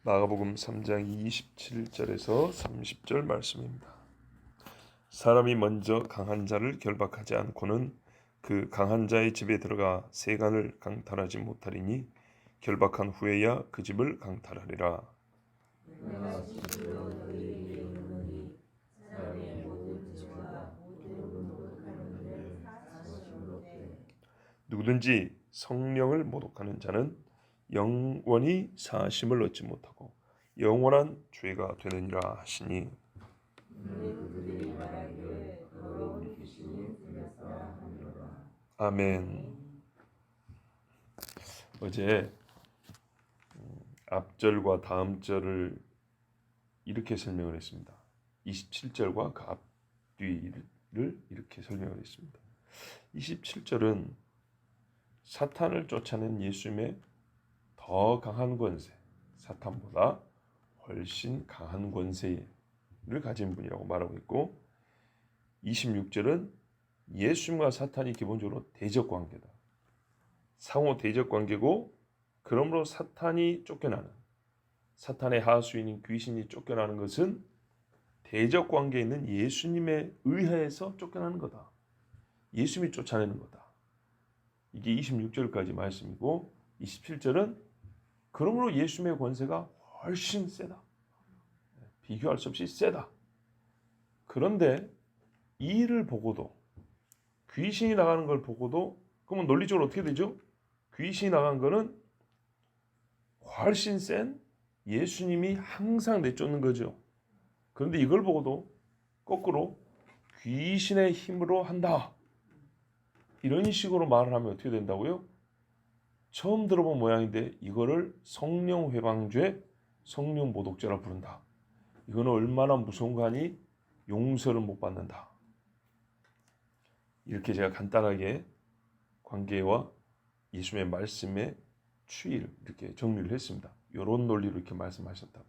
마가복음 3장 27절에서 30절 말씀입니다. 사람이 먼저 강한 자를 결박하지 않고는 그 강한 자의 집에 들어가 세간을 강탈하지 못하리니 결박한 후에야 그 집을 강탈하리라. 내가 진실로 너희에게 이르노니 사람의 모든 죄와 모든 모독하는 일을 사하심으로 돼. 누구든지 성령을 모독하는 자는 영원히 사하심을 얻지 못하고 영원한 죄가 되느니라 하시니. 그들이 말하기를 더러운 귀신이 들렸다 하리로라. 아멘. 어제 앞절과 다음 절을 이렇게 설명을 했습니다. 27절과 그 앞뒤를 이렇게 설명을 했습니다. 27절은 사탄을 쫓아낸 예수님의 더 강한 권세, 사탄보다 훨씬 강한 권세를 가진 분이라고 말하고 있고, 26절은 예수님과 사탄이 기본적으로 대적 관계다. 상호 대적 관계고, 그러므로 사탄이 쫓겨나는, 사탄의 하수인인 귀신이 쫓겨나는 것은 대적 관계에 있는 예수님에 의해서 쫓겨나는 거다. 예수님이 쫓아내는 거다. 이게 26절까지 말씀이고, 27절은 그러므로 예수님의 권세가 훨씬 세다. 비교할 수 없이 세다. 그런데 이 일을 보고도, 귀신이 나가는 걸 보고도, 그러면 논리적으로 어떻게 되죠? 귀신이 나간 거는 훨씬 센 예수님이 항상 내쫓는 거죠. 그런데 이걸 보고도 거꾸로 귀신의 힘으로 한다, 이런 식으로 말을 하면 어떻게 된다고요? 처음 들어본 모양인데 이거를 성령 회방죄, 성령 모독죄라 부른다. 이거는 얼마나 무서운 거 아니? 용서를 못 받는다. 이렇게 제가 간단하게 관계와 예수님의 말씀의 추이를 이렇게 정리를 했습니다. 이런 논리로 이렇게 말씀하셨다고.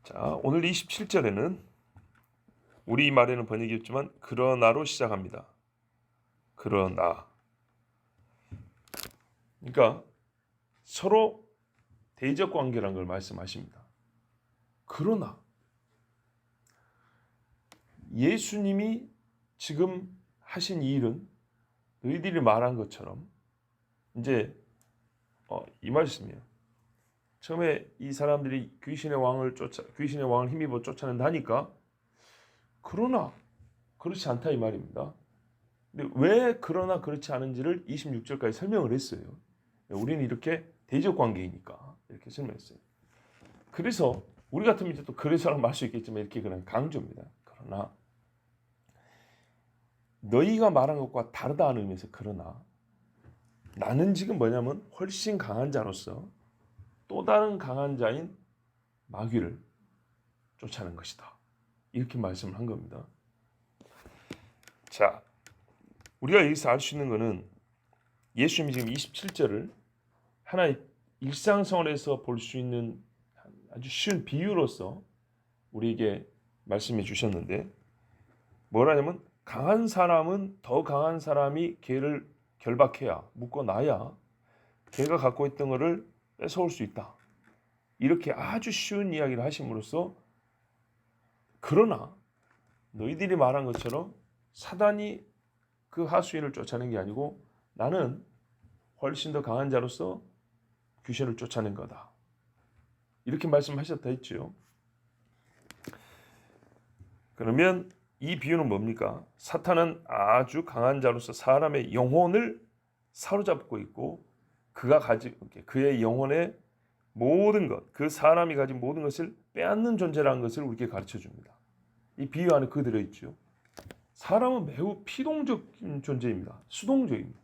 자, 오늘 27절에는 우리 말에는 번역이 없지만 그러나로 시작합니다. 그러나. 그러니까 서로 대적 관계라는 걸 말씀하십니다. 그러나 예수님이 지금 하신 이 일은 너희들이 말한 것처럼 이제 이 말씀이에요. 처음에 이 사람들이 귀신의 왕을 힘입어 쫓아낸다니까, 그러나 그렇지 않다 이 말입니다. 근데 왜 그러나 그렇지 않은지를 26절까지 설명을 했어요. 우리는 이렇게 대적 관계이니까 이렇게 설명했어요. 그래서 우리 같으면 이제 또 그래서라고 말 수 있겠지만 이렇게 그냥 강조입니다. 그러나 너희가 말한 것과 다르다는 의미에서 그러나 나는 지금 뭐냐면 훨씬 강한 자로서 또 다른 강한 자인 마귀를 쫓아낸 것이다. 이렇게 말씀을 한 겁니다. 자, 우리가 여기서 알 수 있는 것은 예수님이 지금 27절을 하나의 일상생활에서 볼 수 있는 아주 쉬운 비유로서 우리에게 말씀해 주셨는데, 뭐라냐면 강한 사람은 더 강한 사람이 걔를 결박해야, 묶어놔야 걔가 갖고 있던 것을 뺏어올 수 있다. 이렇게 아주 쉬운 이야기를 하심으로써, 그러나 너희들이 말한 것처럼 사단이 그 하수인을 쫓아낸 게 아니고 나는 훨씬 더 강한 자로서 귀신을 쫓아낸 거다. 이렇게 말씀하셨다 했죠. 그러면 이 비유는 뭡니까? 사탄은 아주 강한 자로서 사람의 영혼을 사로잡고 있고 그의 영혼의 모든 것, 그 사람이 가진 모든 것을 빼앗는 존재라는 것을 우리에게 가르쳐 줍니다. 이 비유 안에 그 들어있죠. 사람은 매우 피동적인 존재입니다. 수동적입니다.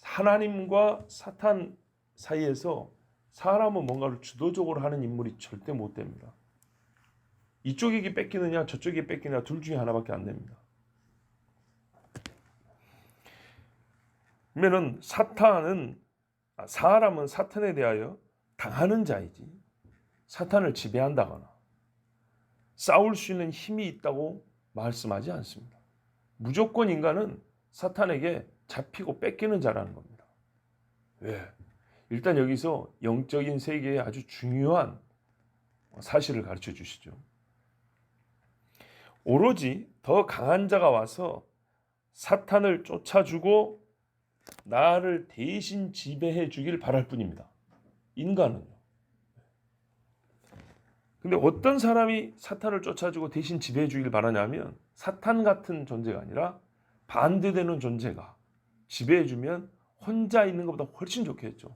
하나님과 사탄 사이에서 사람은 뭔가를 주도적으로 하는 인물이 절대 못 됩니다. 이쪽에게 뺏기느냐 저쪽에게 뺏기느냐 둘 중에 하나밖에 안 됩니다. 그러면 사람은 사탄에 대하여 당하는 자이지 사탄을 지배한다거나 싸울 수 있는 힘이 있다고 말씀하지 않습니다. 무조건 인간은 사탄에게 잡히고 뺏기는 자라는 겁니다. 왜? 일단 여기서 영적인 세계의 아주 중요한 사실을 가르쳐 주시죠. 오로지 더 강한 자가 와서 사탄을 쫓아주고 나를 대신 지배해 주길 바랄 뿐입니다. 인간은요. 근데 어떤 사람이 사탄을 쫓아주고 대신 지배해 주길 바라냐면 사탄 같은 존재가 아니라 반대되는 존재가 지배해 주면 혼자 있는 것보다 훨씬 좋겠죠.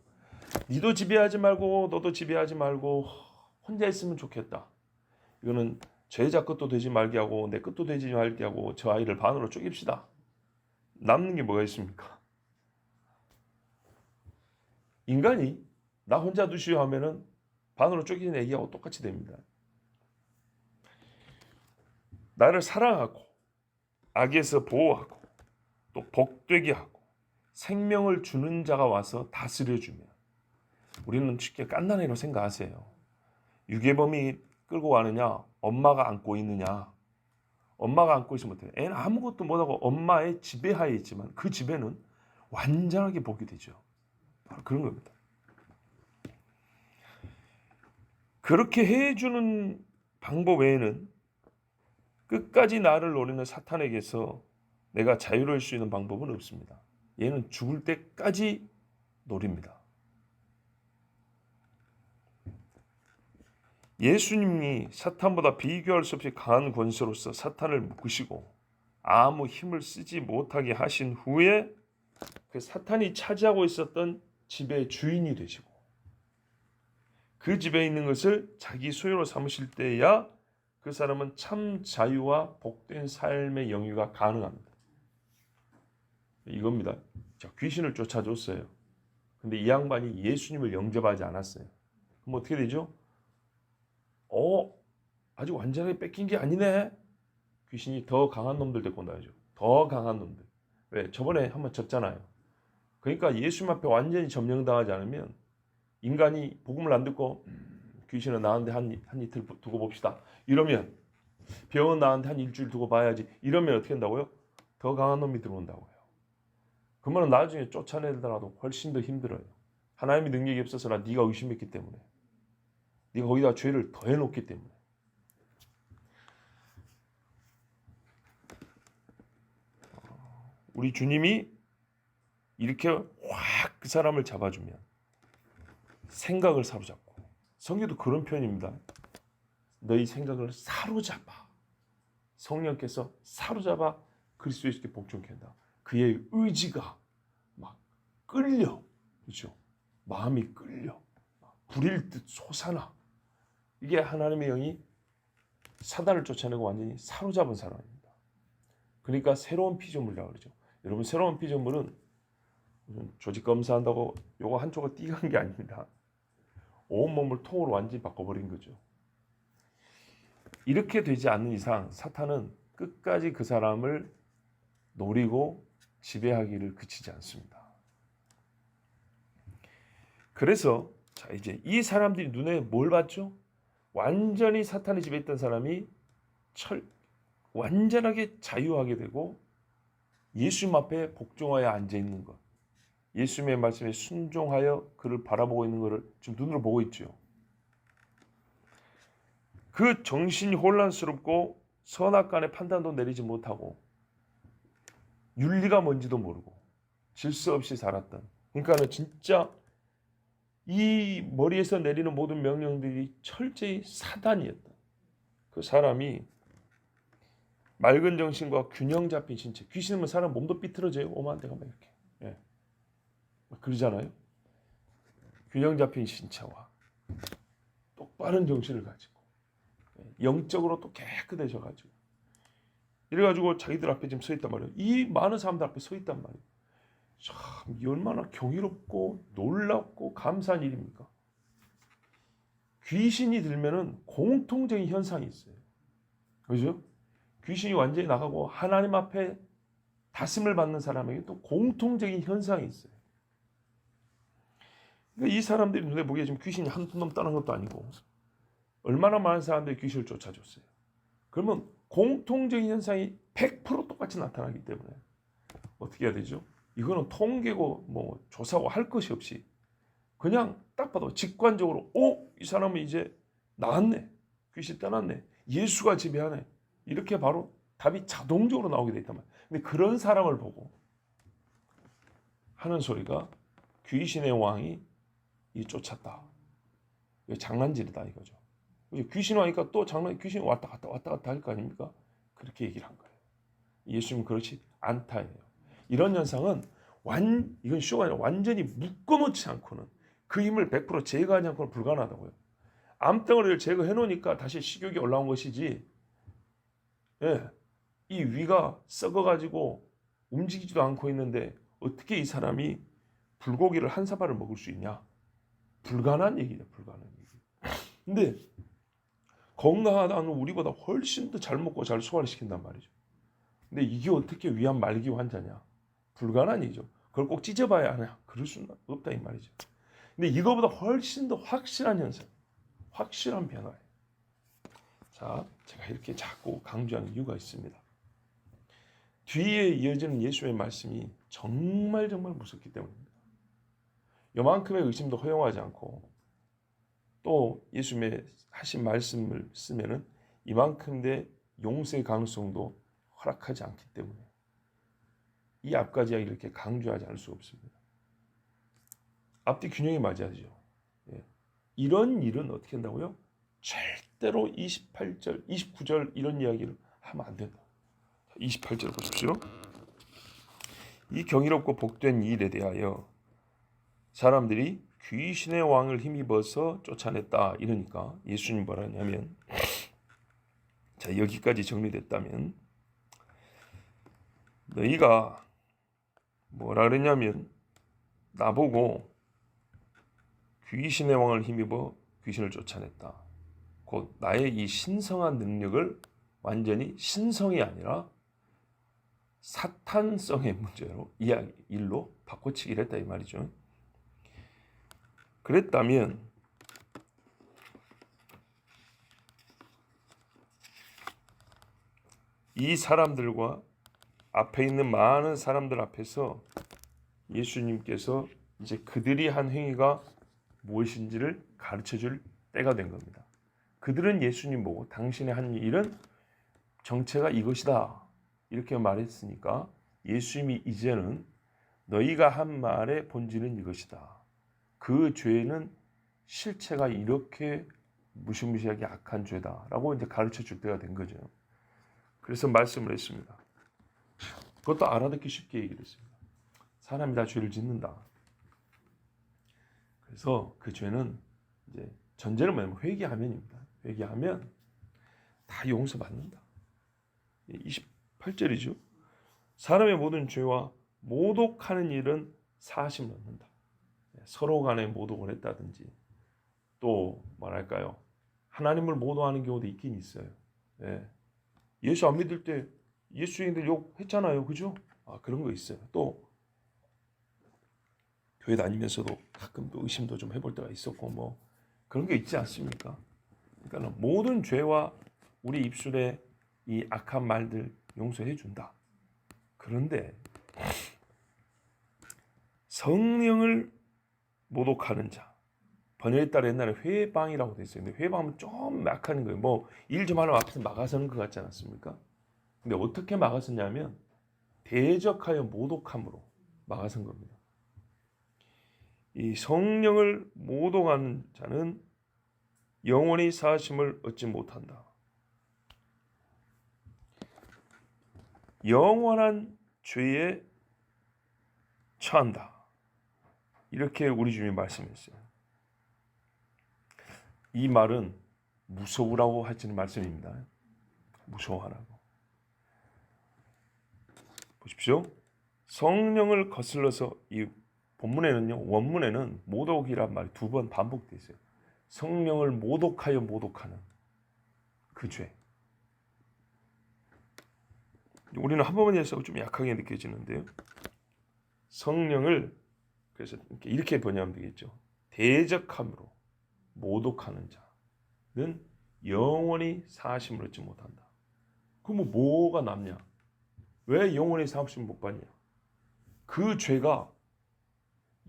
니도 지배하지 말고 너도 지배하지 말고 혼자 있으면 좋겠다. 이거는 죄자 끝도 되지 말게 하고 내 끝도 되지 말게 하고 저 아이를 반으로 쪼깁시다. 남는 게 뭐가 있습니까? 인간이 나 혼자 두시오 하면은 반으로 쪼개진 애기하고 똑같이 됩니다. 나를 사랑하고 악에서 보호하고 또 복되게 하고 생명을 주는 자가 와서 다스려주면 우리는 쉽게 깐난애로 생각하세요. 유괴범이 끌고 가느냐 엄마가 안고 있느냐. 엄마가 안고 있으면 어때요? 애는 아무것도 못하고 엄마의 지배하에 있지만 그 지배는 완전하게 보게 되죠. 바로 그런 겁니다. 그렇게 해주는 방법 외에는 끝까지 나를 노리는 사탄에게서 내가 자유로울 수 있는 방법은 없습니다. 얘는 죽을 때까지 노립니다. 예수님이 사탄보다 비교할 수 없이 강한 권세로서 사탄을 묶으시고 아무 힘을 쓰지 못하게 하신 후에 그 사탄이 차지하고 있었던 집의 주인이 되시고 그 집에 있는 것을 자기 소유로 삼으실 때야 그 사람은 참 자유와 복된 삶의 영유가 가능합니다. 이겁니다. 자, 귀신을 쫓아줬어요. 근데 이 양반이 예수님을 영접하지 않았어요. 그럼 어떻게 되죠? 아직 완전하게 뺏긴 게 아니네. 귀신이 더 강한 놈들 데리고 나오죠. 더 강한 놈들. 왜? 저번에 한번 졌잖아요. 그러니까 예수님 앞에 완전히 점령당하지 않으면 인간이 복음을 안 듣고 귀신은 나한테 한 이틀 두고 봅시다. 이러면 병은 나한테 한 일주일 두고 봐야지. 이러면 어떻게 한다고요? 더 강한 놈이 들어온다고요. 그러면 나중에 쫓아내더라도 훨씬 더 힘들어요. 하나님의 능력이 없어서나 네가 의심했기 때문에. 네가 거기다 죄를 더해놓기 때문에. 우리 주님이 이렇게 확 그 사람을 잡아주면 생각을 사로잡고 성경도 그런 표현입니다. 너희 생각을 사로잡아. 성령께서 사로잡아 그리스도 예수께 복종케 한다. 그의 의지가 막 끌려. 그렇죠? 마음이 끌려. 불일 듯 솟아나. 이게 하나님의 영이 사단을 쫓아내고 완전히 사로잡은 사람입니다. 그러니까 새로운 피조물이라고 그러죠. 여러분 새로운 피조물은 조직 검사한다고 요거 한쪽을 띄간 게 아닙니다. 온몸을 통으로 완전히 바꿔버린 거죠. 이렇게 되지 않는 이상 사탄은 끝까지 그 사람을 노리고 지배하기를 그치지 않습니다. 그래서 자 이제 이 사람들이 눈에 뭘 봤죠? 완전히 사탄의 집에 있던 사람이 완전하게 자유하게 되고 예수님 앞에 복종하여 앉아있는 것. 예수님의 말씀에 순종하여 그를 바라보고 있는 것을 지금 눈으로 보고 있죠. 그 정신이 혼란스럽고 선악간의 판단도 내리지 못하고 윤리가 뭔지도 모르고 질서 없이 살았던, 그러니까 진짜 이 머리에서 내리는 모든 명령들이 철저히 사단이었던 그 사람이 맑은 정신과 균형 잡힌 신체, 귀신은 사람 몸도 삐뚤어져요. 오만 대가 막 이렇게. 예. 그러잖아요. 균형 잡힌 신체와 똑바른 정신을 가지고 영적으로 또 깨끗해져가지고 이래가지고 자기들 앞에 지금 서 있단 말이에요. 이 많은 사람들 앞에 서 있단 말이에요. 참 얼마나 경이롭고 놀랍고 감사한 일입니까? 귀신이 들면은 공통적인 현상이 있어요. 그죠? 귀신이 완전히 나가고 하나님 앞에 다스림을 받는 사람에게 또 공통적인 현상이 있어요. 그러니까 이 사람들이 눈에 보기에 지금 귀신이 한두 놈 떠난 것도 아니고 얼마나 많은 사람들이 귀신을 쫓아줬어요. 그러면 공통적인 현상이 100% 똑같이 나타나기 때문에 어떻게 해야 되죠? 이거는 통계고 뭐 조사고 할 것이 없이 그냥 딱 봐도 직관적으로 이 사람은 이제 나았네. 귀신 떠났네. 예수가 지배하네. 이렇게 바로 답이 자동적으로 나오게 돼 있단 말이에요. 근데 그런 사람을 보고 하는 소리가 귀신의 왕이 쫓았다. 이거 장난질이다 이거죠. 귀신 왕이니까 또 귀신 왔다 갔다 할 거 아닙니까? 그렇게 얘기를 한 거예요. 예수님은 그렇지 않다예요. 이런 현상은 이건 쇼가 아니라 완전히 묶어놓지 않고는 그 힘을 100% 제거하지 않고는 불가능하다고요. 암덩어리를 제거해 놓으니까 다시 식욕이 올라온 것이지. 예, 이 위가 썩어가지고 움직이지도 않고 있는데 어떻게 이 사람이 불고기를 한 사발을 먹을 수 있냐? 불가능한 얘기죠, 불가능한 얘기. 근데 건강하다는 우리보다 훨씬 더 잘 먹고 잘 소화를 시킨단 말이죠. 근데 이게 어떻게 위암 말기 환자냐? 불가능한 얘기죠. 그걸 꼭 찢어봐야 하냐? 그럴 수는 없다 이 말이죠. 근데 이거보다 훨씬 더 확실한 현상, 확실한 변화예요. 자, 제가 이렇게 자꾸 강조하는 이유가 있습니다. 뒤에 이어지는 예수의 말씀이 정말 무섭기 때문입니다. 요만큼의 의심도 허용하지 않고 또 예수님의 하신 말씀을 쓰면은 이만큼의 용서의 가능성도 허락하지 않기 때문에 이 앞까지 이렇게 강조하지 않을 수 없습니다. 앞뒤 균형이 맞아야죠. 예. 이런 일은 어떻게 한다고요? 절대로 28절, 29절 이런 이야기를 하면 안 된다. 28절 보십시오. 이 경이롭고 복된 일에 대하여 사람들이 귀신의 왕을 힘입어서 쫓아냈다 이러니까 예수님 뭐라 하냐면, 자, 여기까지 정리됐다면 너희가 뭐라 그랬냐면 나보고 귀신의 왕을 힘입어 귀신을 쫓아냈다. 곧 나의 이 신성한 능력을 완전히 신성이 아니라 사탄성의 문제로 일로 바꿔치기를 했다 이 말이죠. 그랬다면 이 사람들과 앞에 있는 많은 사람들 앞에서 예수님께서 이제 그들이 한 행위가 무엇인지를 가르쳐줄 때가 된 겁니다. 그들은 예수님 보고 당신의 한 일은 정체가 이것이다 이렇게 말했으니까 예수님이 이제는 너희가 한 말의 본질은 이것이다. 그 죄는 실체가 이렇게 무시무시하게 악한 죄다라고 이제 가르쳐줄 때가 된 거죠. 그래서 말씀을 했습니다. 그것도 알아듣기 쉽게 얘기를 했습니다. 사람이 다 죄를 짓는다. 그래서 그 죄는 이제 전제는 뭐냐면 회개하면입니다. 회개하면 다 용서받는다. 28절이죠. 사람의 모든 죄와 모독하는 일은 사심을 얻는다. 서로 간에 모독을 했다든지 또 뭐랄까요, 하나님을 모독하는 경우도 있긴 있어요. 예수 안 믿을 때 예수인들 욕했잖아요, 그죠? 그런 거 있어요. 또 교회 다니면서도 가끔 또 의심도 좀 해볼 때가 있었고 뭐 그런 게 있지 않습니까? 그러니까 모든 죄와 우리 입술에 이 악한 말들 용서해 준다. 그런데 성령을 모독하는 자, 번역에 따라 옛날에 회방이라고 돼 있어요. 근데 회방은 좀 약한 거예요. 뭐 일 좀 하려면 앞에서 막아서는 것 같지 않았습니까? 근데 어떻게 막아섰냐면 대적하여 모독함으로 막아선 겁니다. 이 성령을 모독하는 자는 영원히 사하심을 얻지 못한다. 영원한 죄에 처한다. 이렇게 우리 주님이 말씀했어요. 이 말은 무서우라고 하시는 말씀입니다. 무서워하라고. 보십시오. 성령을 거슬러서 이 본문에는요, 원문에는 모독이란 말이 2번 반복되어 있어요. 성령을 모독하여 모독하는 그 죄. 우리는 한 번만 해서 좀 약하게 느껴지는데요. 성령을 그래서 이렇게 번역하면 되겠죠. 대적함으로 모독하는 자는 영원히 사하심을 얻지 못한다. 그럼 뭐가 남냐? 왜 영원히 사하심을 못 받냐? 그 죄가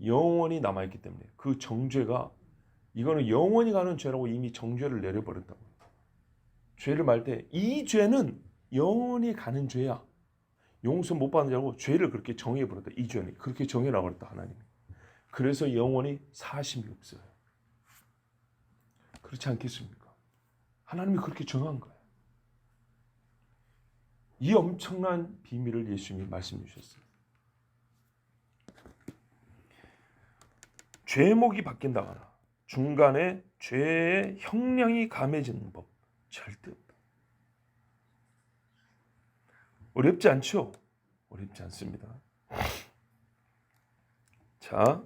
영원히 남아있기 때문에 그 정죄가 이거는 영원히 가는 죄라고 이미 정죄를 내려버렸다고. 죄를 말 때 이 죄는 영원히 가는 죄야. 용서 못 받는 자고 죄를 그렇게 정해버렸다. 이 죄는 그렇게 정해놔버렸다 하나님이. 그래서 영원히 사심이 없어요. 그렇지 않겠습니까? 하나님이 그렇게 정한 거예요. 이 엄청난 비밀을 예수님이 말씀해 주셨어요. 죄목이 바뀐다거나 중간에 죄의 형량이 감해지는 법 절대 없다. 어렵지 않죠? 어렵지 않습니다. 자,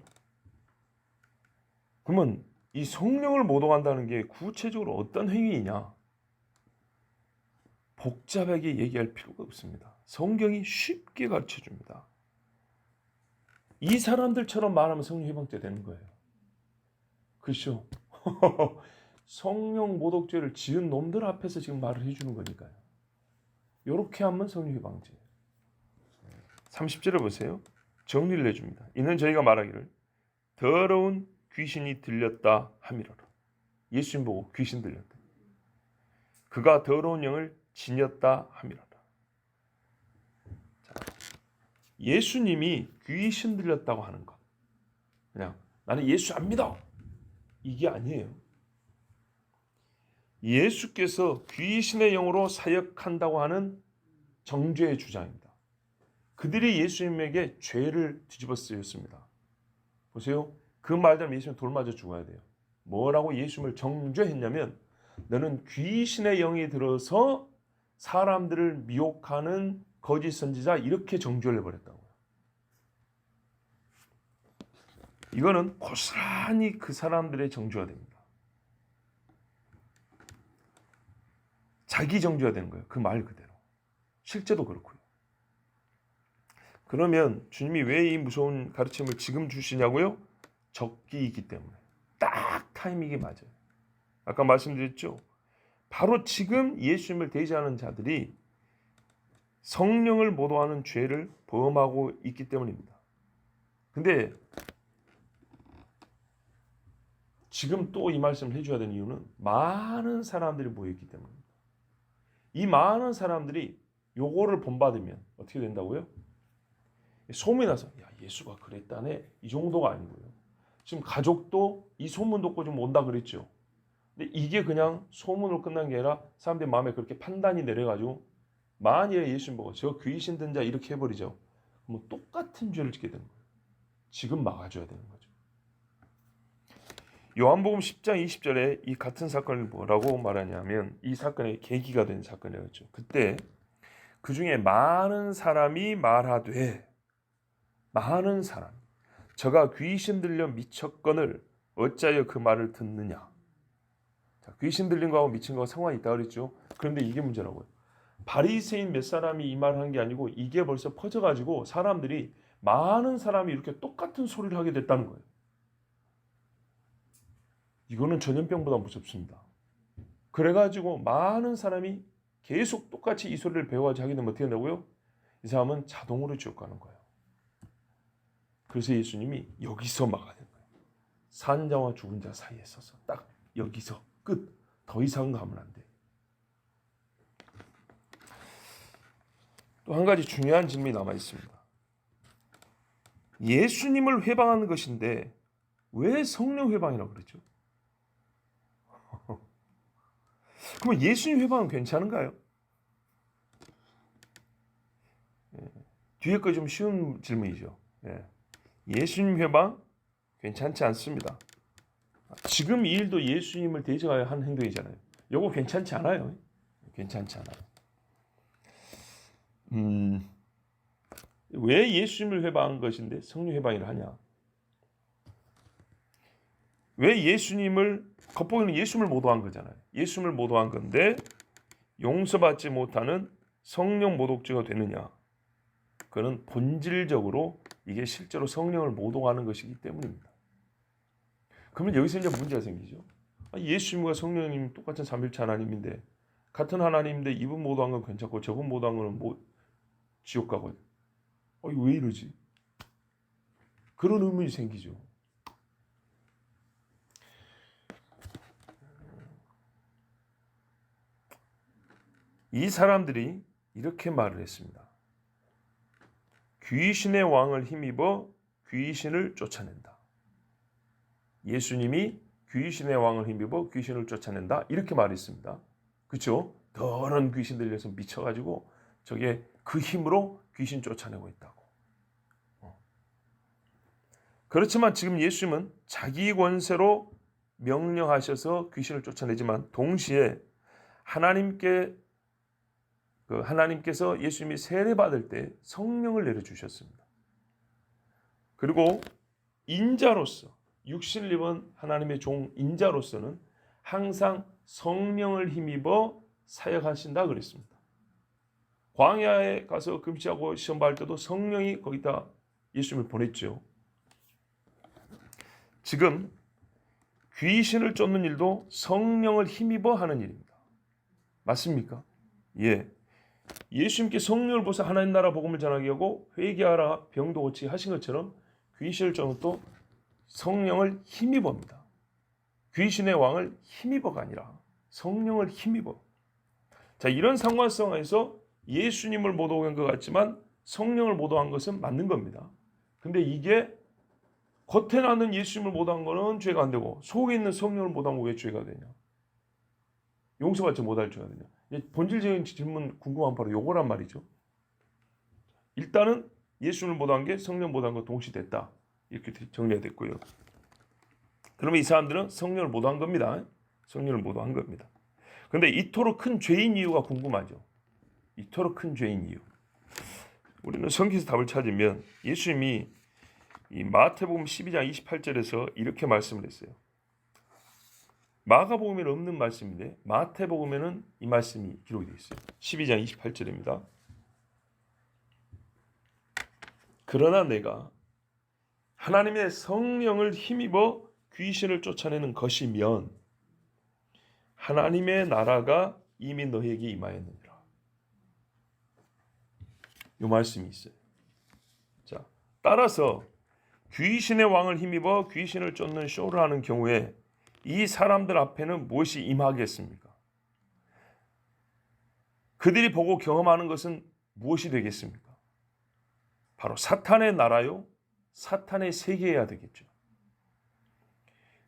그러면 이 성령을 모독한다는 게 구체적으로 어떤 행위이냐? 복잡하게 얘기할 필요가 없습니다. 성경이 쉽게 가르쳐 줍니다. 이 사람들처럼 말하면 성령 해방죄 되는 거예요. 그렇죠? 성령 모독죄를 지은 놈들 앞에서 지금 말을 해주는 거니까요. 이렇게 하면 성령 해방죄예요. 30절에 보세요. 정리를 해줍니다. 이는 저희가 말하기를 더러운 귀신이 들렸다 함이로라. 예수님 보고 귀신 들렸다. 그가 더러운 영을 지녔다 함이로라. 자, 예수님이 귀신 들렸다고 하는 것. 그냥 나는 예수 안 믿어. 이게 아니에요. 예수께서 귀신의 영으로 사역한다고 하는 정죄의 주장입니다. 그들이 예수님에게 죄를 뒤집어 쓰였습니다. 보세요. 그 말대로 예수님 돌 맞아 죽어야 돼요. 뭐라고 예수님을 정죄했냐면 너는 귀신의 영이 들어서 사람들을 미혹하는 거짓 선지자 이렇게 정죄를 해버렸다고요. 이거는 고스란히 그 사람들의 정죄가 됩니다. 자기 정죄가 되는 거예요. 그 말 그대로. 실제도 그렇고요. 그러면 주님이 왜 이 무서운 가르침을 지금 주시냐고요? 적기이기 때문에. 딱 타이밍이 맞아요. 아까 말씀드렸죠? 바로 지금 예수님을 대지하는 자들이 성령을 모독하는 죄를 범하고 있기 때문입니다. 근데 지금 또 이 말씀을 해줘야 되는 이유는 많은 사람들이 모여있기 때문입니다. 이 많은 사람들이 요거를 본받으면 어떻게 된다고요? 소문이 나서 야 예수가 그랬다네 이 정도가 아니고요. 지금 가족도 이 소문 듣고 좀 온다 그랬죠. 근데 이게 그냥 소문으로 끝난 게 아니라 사람들 마음에 그렇게 판단이 내려가지고 만일에 예수님 보고 저 귀신 든 자 이렇게 해버리죠. 그럼 똑같은 죄를 짓게 되는 거예요. 지금 막아줘야 되는 거죠. 요한복음 10장 20절에 이 같은 사건을 뭐라고 말하냐면 이 사건의 계기가 된 사건이었죠. 그때 그 중에 많은 사람이 말하되 많은 사람 저가 귀신 들려 미쳤거늘 어찌하여 그 말을 듣느냐. 자, 귀신 들린 거하고 미친 거하고 상관이 있다 그랬죠. 그런데 이게 문제라고요. 바리새인 몇 사람이 이 말을 한 게 아니고 이게 벌써 퍼져가지고 사람들이 많은 사람이 이렇게 똑같은 소리를 하게 됐다는 거예요. 이거는 전염병보다 무섭습니다. 그래가지고 많은 사람이 계속 똑같이 이 소리를 배워가지고 하게 되면 어떻게 된다고요? 이 사람은 자동으로 지옥 가는 거예요. 그래서 예수님이 여기서 막아야 되는 거예요. 산 자와 죽은 자 사이에 서서 딱 여기서 끝. 더 이상 가면 안 돼. 또 한 가지 중요한 질문이 남아 있습니다. 예수님을 회방하는 것인데 왜 성령 회방이라고 그랬죠? 그러면 예수님 회방은 괜찮은가요? 뒤에 거 좀 쉬운 질문이죠. 예수님 회방 괜찮지 않습니다. 지금 이 일도 예수님을 대적하여 한 행동이잖아요. 이거 괜찮지 않아요. 괜찮지 않아요. 왜 예수님을 회방한 것인데 성령 회방이라 하냐? 왜 예수님을 겉보기는 예수님을 모독한 거잖아요. 예수님을 모독한 건데 용서받지 못하는 성령 모독죄가 되느냐? 그는 본질적으로 이게 실제로 성령을 모독하는 것이기 때문입니다. 그러면 여기서 이제 문제가 생기죠. 예수님과 성령님 똑같은 삼일체 하나님인데 같은 하나님인데 이분 모독한 건 괜찮고 저분 모독한 거는 뭐 지옥 가고 이거 왜 이러지? 그런 의문이 생기죠. 이 사람들이 이렇게 말을 했습니다. 귀신의 왕을 힘입어 귀신을 쫓아낸다. 예수님이 귀신의 왕을 힘입어 귀신을 쫓아낸다. 이렇게 말했습니다. 그렇죠? 더러운 귀신들에서 미쳐가지고 저게 그 힘으로 귀신 쫓아내고 있다고. 그렇지만 지금 예수님은 자기 권세로 명령하셔서 귀신을 쫓아내지만 동시에 하나님께서 예수님이 세례받을 때 성령을 내려주셨습니다. 그리고 인자로서 육신을 입은 하나님의 종 인자로서는 항상 성령을 힘입어 사역하신다 그랬습니다. 광야에 가서 금식하고 시험 받을 때도 성령이 거기다 예수님을 보냈죠. 지금 귀신을 쫓는 일도 성령을 힘입어 하는 일입니다. 맞습니까? 예. 예수님께 성령을 보사 하나님 나라 복음을 전하게 하고 회개하라 병도 고치게 하신 것처럼 귀신을 쫓는 또 성령을 힘입어입니다. 귀신의 왕을 힘입어가 아니라 성령을 힘입어. 자, 이런 상관성에서 예수님을 못 오게 한 것 같지만 성령을 못 오게 한 것은 맞는 겁니다. 근데 이게 겉에 나는 예수님을 못 한 거는 죄가 안 되고 속에 있는 성령을 못 한 거 왜 죄가 되냐? 용서받지 못할 죄가 되냐? 본질적인 질문 궁금한 바로 요거란 말이죠. 일단은 예수님을 못 한 게 성령 못 한 거 동시됐다. 이렇게 정리가 됐고요. 그러면 이 사람들은 성령을 못 한 겁니다. 성령을 못 한 겁니다. 그런데 이토록 큰 죄인 이유가 궁금하죠. 이토록 큰 죄인 이유. 우리는 성경에서 답을 찾으면 예수님이 이 마태복음 12장 28절에서 이렇게 말씀을 했어요. 마가복음에는 없는 말씀인데 마태복음에는 이 말씀이 기록이 되어 있어요. 12장 28절입니다. 그러나 내가 하나님의 성령을 힘입어 귀신을 쫓아내는 것이면 하나님의 나라가 이미 너희에게 임하였느니라. 이 말씀이 있어요. 자, 따라서 귀신의 왕을 힘입어 귀신을 쫓는 쇼를 하는 경우에 이 사람들 앞에는 무엇이 임하겠습니까? 그들이 보고 경험하는 것은 무엇이 되겠습니까? 바로 사탄의 나라요, 사탄의 세계여야 되겠죠.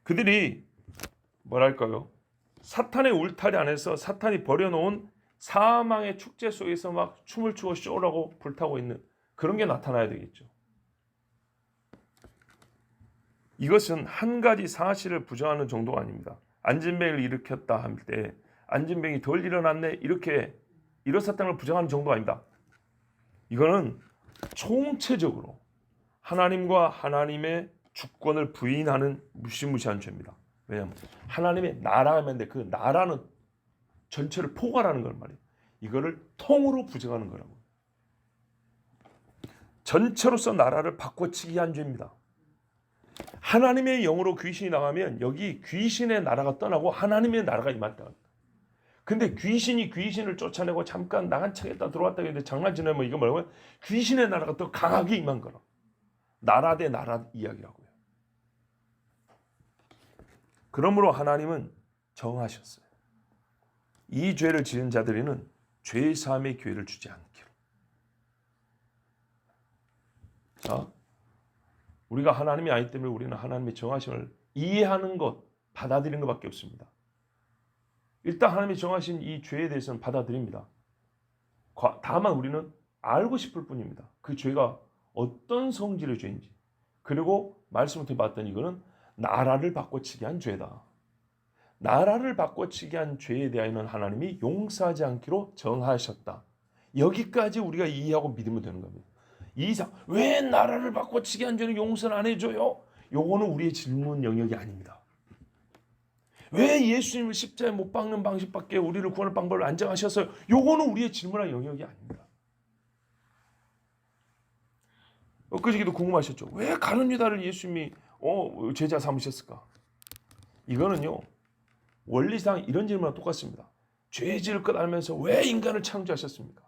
그들이 뭐랄까요? 사탄의 울타리 안에서 사탄이 버려놓은 사망의 축제 속에서 막 춤을 추고 쇼라고 불타고 있는 그런 게 나타나야 되겠죠. 이것은 한 가지 사실을 부정하는 정도가 아닙니다. 안진뱅이를 일으켰다 할 때 안진뱅이 덜 일어났네 이렇게 일어섰다는 걸 부정하는 정도가 아닙니다. 이거는 총체적으로 하나님과 하나님의 주권을 부인하는 무시무시한 죄입니다. 왜냐하면 하나님의 나라인데 그 나라는 전체를 포괄하는 걸 말이에요. 이거를 통으로 부정하는 거라고. 전체로서 나라를 바꿔치기 한 죄입니다. 하나님의 영으로 귀신이 나가면 여기 귀신의 나라가 떠나고 하나님의 나라가 임한다. 근데 귀신이 귀신을 쫓아내고 잠깐 나간 척했다 들어왔다 했는데 장난치면 이거 뭐라고요? 귀신의 나라가 더 강하게 임한 거라. 나라 대 나라 이야기라고요. 그러므로 하나님은 정하셨어요. 이 죄를 지은 자들에는 죄 사함의 기회를 주지 않기로. 자, 우리가 하나님이 아니기 때문에 우리는 하나님의 정하심을 이해하는 것, 받아들이는 것밖에 없습니다. 일단 하나님이 정하신 이 죄에 대해서는 받아들입니다. 다만 우리는 알고 싶을 뿐입니다. 그 죄가 어떤 성질의 죄인지. 그리고 말씀을 통해 봤더니 이거는 나라를 바꿔치기 한 죄다. 나라를 바꿔치기 한 죄에 대하여는 하나님이 용서하지 않기로 정하셨다. 여기까지 우리가 이해하고 믿으면 되는 겁니다. 이 이상 왜 나라를 바꿔치기 한 죄는 용서를 안 해줘요? 요거는 우리의 질문 영역이 아닙니다. 왜 예수님을 십자가에 못 박는 방식밖에 우리를 구원할 방법을 안 정하셨어요? 요거는 우리의 질문할 영역이 아닙니다. 엊그저께도 궁금하셨죠? 왜 가룟 유다를 예수님이 제자 삼으셨을까? 이거는요 원리상 이런 질문과 똑같습니다. 죄 지을 것 알면서 왜 인간을 창조하셨습니까?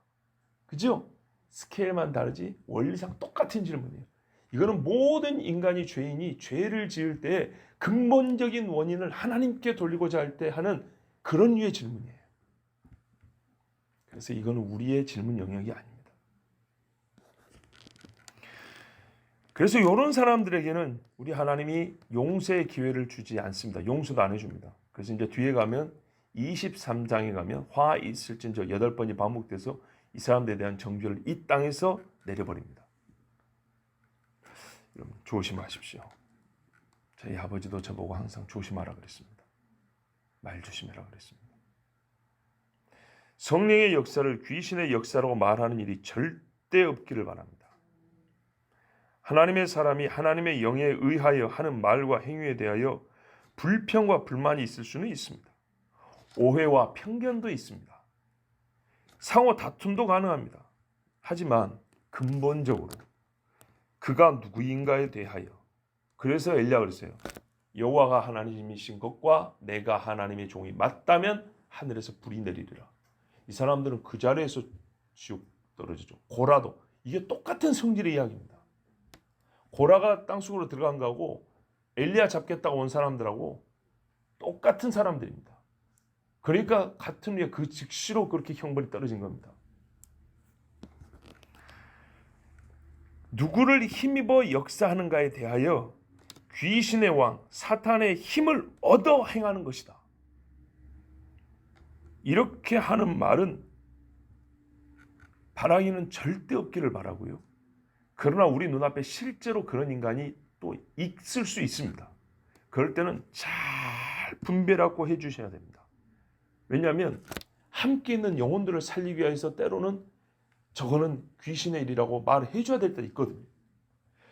그죠? 스케일만 다르지 원리상 똑같은 질문이에요. 이거는 모든 인간이 죄인이 죄를 지을 때 근본적인 원인을 하나님께 돌리고자 할 때 하는 그런 류의 질문이에요. 그래서 이거는 우리의 질문 영역이 아닙니다. 그래서 이런 사람들에게는 우리 하나님이 용서의 기회를 주지 않습니다. 용서도 안 해줍니다. 그래서 이제 뒤에 가면 23장에 가면 화 있을진저 8번이 반복돼서 이 사람들에 대한 정죄를 이 땅에서 내려버립니다. 여러분 조심하십시오. 저희 아버지도 저보고 항상 조심하라 그랬습니다. 말 조심해라 그랬습니다. 성령의 역사를 귀신의 역사라고 말하는 일이 절대 없기를 바랍니다. 하나님의 사람이 하나님의 영에 의하여 하는 말과 행위에 대하여 불평과 불만이 있을 수는 있습니다. 오해와 편견도 있습니다. 상호 다툼도 가능합니다. 하지만 근본적으로 그가 누구인가에 대하여, 그래서 엘리야가 그랬어요. 여호와가 하나님이신 것과 내가 하나님의 종이 맞다면 하늘에서 불이 내리리라. 이 사람들은 그 자리에서 지옥 떨어지죠. 고라도 이게 똑같은 성질의 이야기입니다. 고라가 땅속으로 들어간 거하고 엘리야 잡겠다고 온 사람들하고 똑같은 사람들입니다. 그러니까 같은 위에 그 즉시로 그렇게 형벌이 떨어진 겁니다. 누구를 힘입어 역사하는가에 대하여 귀신의 왕 사탄의 힘을 얻어 행하는 것이다. 이렇게 하는 말은 바라기는 절대 없기를 바라고요. 그러나 우리 눈앞에 실제로 그런 인간이 또 있을 수 있습니다. 그럴 때는 잘 분별하고 해주셔야 됩니다. 왜냐하면 함께 있는 영혼들을 살리기 위해서 때로는 저거는 귀신의 일이라고 말해 줘야 될 때 있거든요.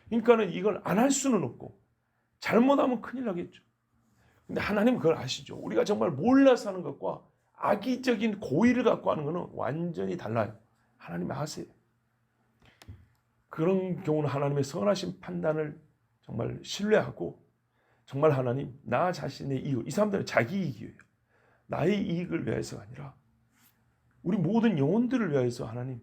그러니까는 이걸 안 할 수는 없고 잘못하면 큰일 나겠죠. 근데 하나님은 그걸 아시죠. 우리가 정말 몰라서 하는 것과 악의적인 고의를 갖고 하는 것은 완전히 달라요. 하나님 아세요. 그런 경우는 하나님의 선하신 판단을 정말 신뢰하고 정말 하나님 나 자신의 이익, 이 사람들은 자기 이익이에요. 나의 이익을 위해서가 아니라 우리 모든 영혼들을 위해서 하나님,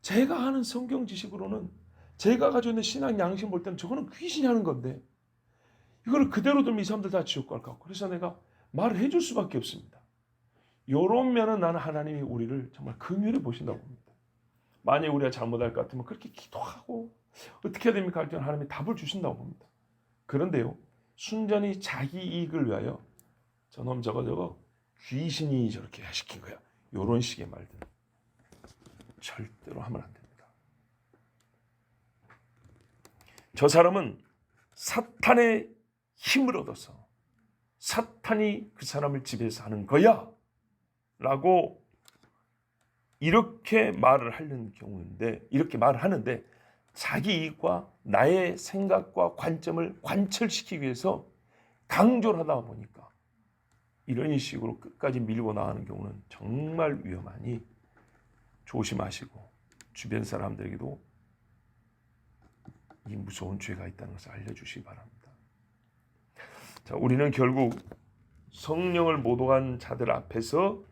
제가 하는 성경 지식으로는 제가 가지고 있는 신앙 양심 볼 때는 저거는 귀신이 하는 건데 이걸 그대로 두면 이 사람들 다 지옥 갈 것 같고, 그래서 내가 말을 해줄 수밖에 없습니다. 이런 면은 나는 하나님이 우리를 정말 긍휼히 보신다고 봅니다. 만약에 우리가 잘못할 것 같으면 그렇게 기도하고 어떻게 해야 됩니까 할 때는 하나님이 답을 주신다고 봅니다. 그런데요, 순전히 자기 이익을 위하여 저놈 저거 귀신이 저렇게 시킨 거야, 이런 식의 말들 절대로 하면 안 됩니다. 저 사람은 사탄의 힘을 얻어서 사탄이 그 사람을 지배해서 하는 거야 라고 이렇게 말을 하는 경우인데, 이렇게 말을 하는데 자기 이익과 나의 생각과 관점을 관철시키기 위해서 강조를 하다 보니까 이런 식으로 끝까지 밀고 나가는 경우는 정말 위험하니 조심하시고 주변 사람들에게도 이 무서운 죄가 있다는 것을 알려주시기 바랍니다. 자, 우리는 결국 성령을 모독한 자들 앞에서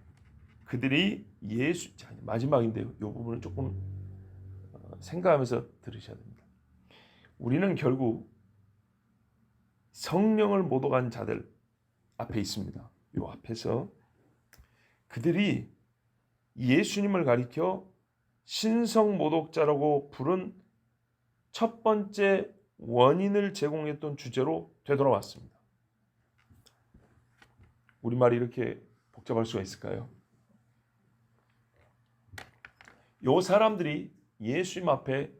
그들이 예수, 마지막인데요, 이 부분은 조금 생각하면서 들으셔야 됩니다. 우리는 결국 성령을 모독한 자들 앞에 있습니다. 이 앞에서 그들이 예수님을 가리켜 신성 모독자라고 부른 첫 번째 원인을 제공했던 주제로 되돌아왔습니다. 우리말이 이렇게 복잡할 수가 있을까요? 요 사람들이 예수님 앞에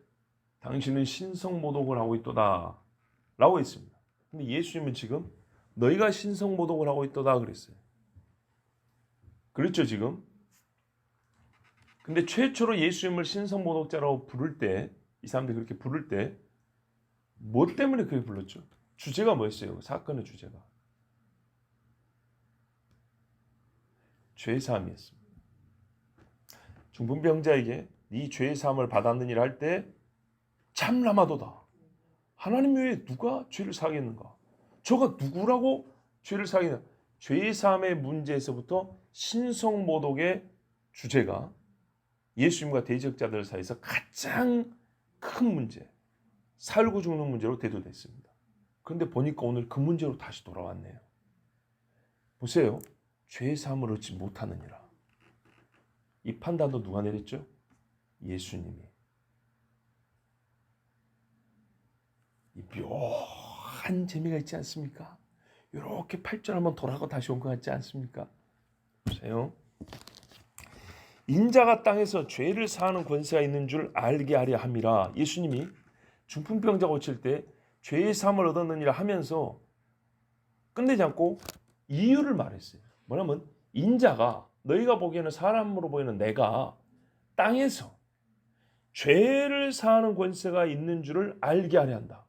당신은 신성 모독을 하고 있도다 라고 했습니다. 근데 예수님은 지금 너희가 신성 모독을 하고 있도다 그랬어요. 그렇죠 지금? 근데 최초로 예수님을 신성 모독자라고 부를 때, 이 사람들이 그렇게 부를 때 뭐 때문에 그렇게 불렀죠? 주제가 뭐였어요? 사건의 주제가 죄사함이었습니다. 중풍병자에게 네 죄사함을 받았느니라 할 때 참람하도다. 하나님 외에 누가 죄를 사하겠는가? 저가 누구라고 죄를 사하겠느냐? 죄사함의 문제에서부터 신성모독의 주제가 예수님과 대적자들 사이에서 가장 큰 문제, 살고 죽는 문제로 대두됐습니다. 그런데 보니까 오늘 그 문제로 다시 돌아왔네요. 보세요. 죄 사함을 얻지 못하느니라. 이 판단도 누가 내렸죠? 예수님이. 이 묘한 재미가 있지 않습니까? 이렇게 8절 한번 돌아가고 다시 온 것 같지 않습니까? 보세요. 인자가 땅에서 죄를 사하는 권세가 있는 줄 알게 하려 함이라. 예수님이 중풍병자 고칠 때 죄의 사함을 얻었느니라 하면서 끝내지 않고 이유를 말했어요. 뭐냐면 인자가, 너희가 보기에는 사람으로 보이는 내가 땅에서 죄를 사하는 권세가 있는 줄을 알게 하려 한다.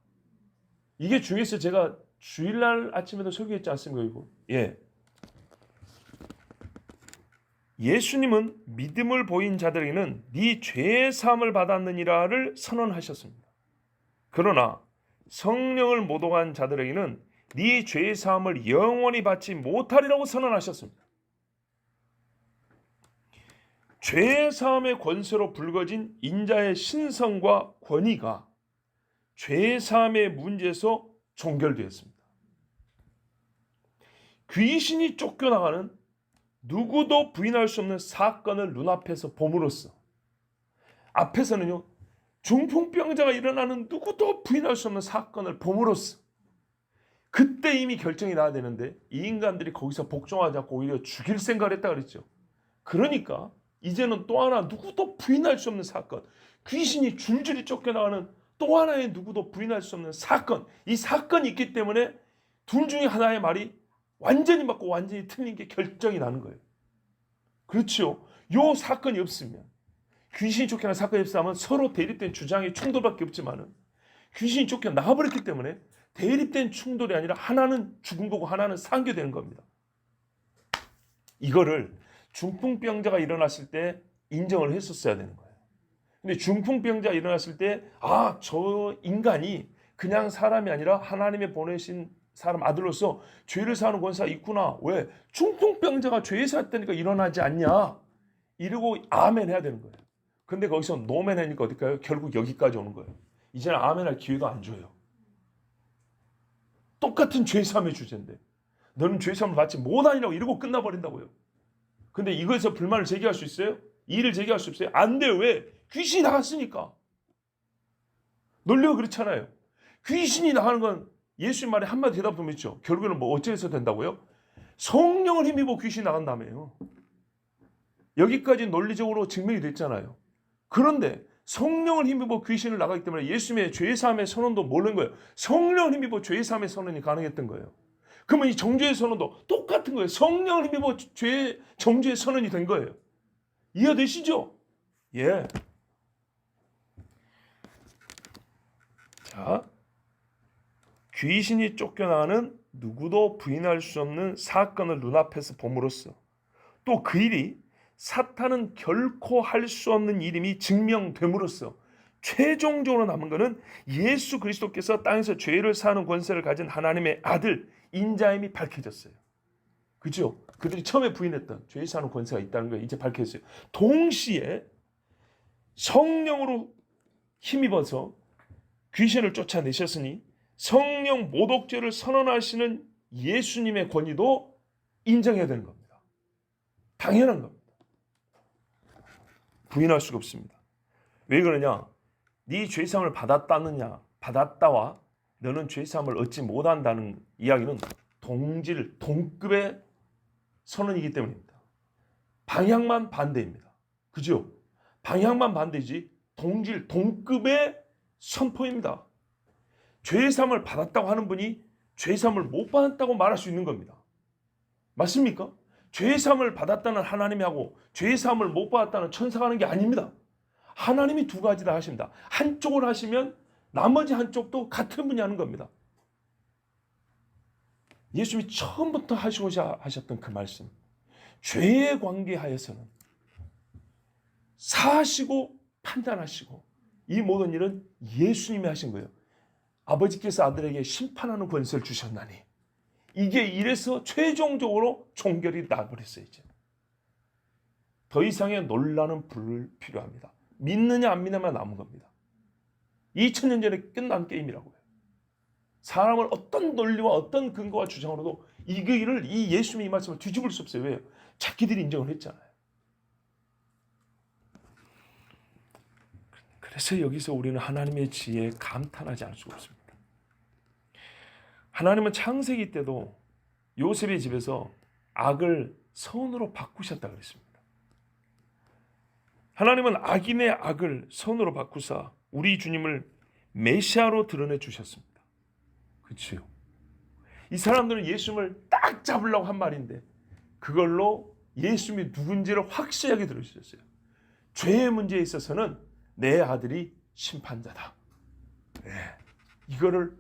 이게 중요해서 제가 주일날 아침에도 설교했지 않습니까? 이거. 예. 예수님은 믿음을 보인 자들에게는 네 죄의 사함을 받았느니라를 선언하셨습니다. 그러나 성령을 모독한 자들에게는 네 죄의 사함을 영원히 받지 못하리라고 선언하셨습니다. 죄의 사함의 권세로 불거진 인자의 신성과 권위가 죄의 사함의 문제에서 종결되었습니다. 귀신이 쫓겨나가는 누구도 부인할 수 없는 사건을 눈앞에서 봄으로써, 앞에서는요 중풍병자가 일어나는 누구도 부인할 수 없는 사건을 봄으로써, 그때 이미 결정이 나야 되는데 이 인간들이 거기서 복종하지 않고 오히려 죽일 생각을 했다 그랬죠. 그러니까 이제는 또 하나 누구도 부인할 수 없는 사건, 귀신이 줄줄이 쫓겨나가는 또 하나의 누구도 부인할 수 없는 사건, 이 사건이 있기 때문에 둘 중에 하나의 말이 완전히 맞고 완전히 틀린 게 결정이 나는 거예요. 그렇죠. 요 사건이 없으면, 귀신이 쫓겨난 사건이 없으면 서로 대립된 주장의 충돌밖에 없지만은 귀신이 쫓겨나가 버렸기 때문에 대립된 충돌이 아니라 하나는 죽은 거고 하나는 상교되는 겁니다. 이거를 중풍병자가 일어났을 때 인정을 했었어야 되는 거예요. 근데 중풍병자가 일어났을 때 저 인간이 그냥 사람이 아니라 하나님의 보내신 사람 아들로서 죄를 사하는 권세가 있구나. 왜? 중풍병자가 죄에 샀다니까 일어나지 않냐? 이러고 아멘 해야 되는 거예요. 근데 거기서 노멘 하니까 어떨까요? 결국 여기까지 오는 거예요. 이제는 아멘 할 기회도 안 줘요. 똑같은 죄 사함의 주제인데 너는 죄 사함을 받지 못하니라고 이러고 끝나버린다고요. 근데 이거에서 불만을 제기할 수 있어요? 이의를 제기할 수 없어요? 안 돼요. 왜? 귀신이 나갔으니까. 논리가 그렇잖아요. 귀신이 나가는 건 예수님 말에 한마디 대답도 못 했죠. 결국에는 뭐 어째서 된다고요? 성령을 힘입어 귀신이 나간다며요. 여기까지 논리적으로 증명이 됐잖아요. 그런데 성령을 힘입어 귀신을 나가기 때문에 예수님의 죄사함의 선언도 모르는 거예요. 성령을 힘입어 죄사함의 선언이 가능했던 거예요. 그러면 이 정죄의 선언도 똑같은 거예요. 성령을 힘입어 정죄의 선언이 된 거예요. 이해되시죠? 예. 자, 귀신이 쫓겨나는 누구도 부인할 수 없는 사건을 눈앞에서 봄으로써 또 그 일이 사탄은 결코 할 수 없는 일임이 증명됨으로써 최종적으로 남은 것은 예수 그리스도께서 땅에서 죄를 사하는 권세를 가진 하나님의 아들 인자임이 밝혀졌어요. 그죠? 그들이 처음에 부인했던 죄를 사하는 권세가 있다는 거 이제 밝혀졌어요. 동시에 성령으로 힘입어서 귀신을 쫓아내셨으니 성령 모독죄를 선언하시는 예수님의 권위도 인정해야 되는 겁니다. 당연한 겁니다. 부인할 수가 없습니다. 왜 그러냐? 네 죄사함을 받았다와 너는 죄사함을 얻지 못한다는 이야기는 동급의 선언이기 때문입니다. 방향만 반대입니다. 그죠? 방향만 반대지 동급의 선포입니다. 죄사함을 받았다고 하는 분이 죄사함을 못 받았다고 말할 수 있는 겁니다. 맞습니까? 죄사함을 받았다는 하나님이 하고 죄사함을 못 받았다는 천사가 하는 게 아닙니다. 하나님이 두 가지 다 하십니다. 한쪽을 하시면 나머지 한쪽도 같은 분이 하는 겁니다. 예수님이 처음부터 하시고자 하셨던 그 말씀, 죄에 관계하여서는 사하시고 판단하시고 이 모든 일은 예수님이 하신 거예요. 아버지께서 아들에게 심판하는 권세를 주셨나니 이게 이래서 최종적으로 종결이 나버렸어요. 이제 더 이상의 논란은 불필요합니다. 믿느냐 안 믿느냐만 남은 겁니다. 2000년 전에 끝난 게임이라고요. 사람을 어떤 논리와 어떤 근거와 주장으로도 이 일을, 이 예수님의 이 말씀을 뒤집을 수 없어요. 왜요? 자기들이 인정을 했잖아요. 그래서 여기서 우리는 하나님의 지혜에 감탄하지 않을 수가 없습니다. 하나님은 창세기 때도 요셉의 집에서 악을 선으로 바꾸셨다 그랬습니다. 하나님은 악인의 악을 선으로 바꾸사 우리 주님을 메시아로 드러내 주셨습니다. 그렇지요. 이 사람들은 예수님을 딱 잡으려고 한 말인데 그걸로 예수님이 누군지를 확실하게 들어주셨어요. 죄의 문제에 있어서는 내 아들이 심판자다. 네. 이거를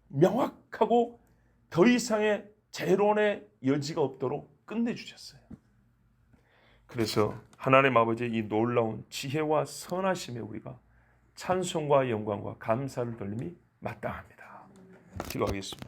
명확하고 더 이상의 재론의 여지가 없도록 끝내주셨어요. 그래서 하나님 아버지의 이 놀라운 지혜와 선하심에 우리가 찬송과 영광과 감사를 돌림이 마땅합니다. 기도하겠습니다.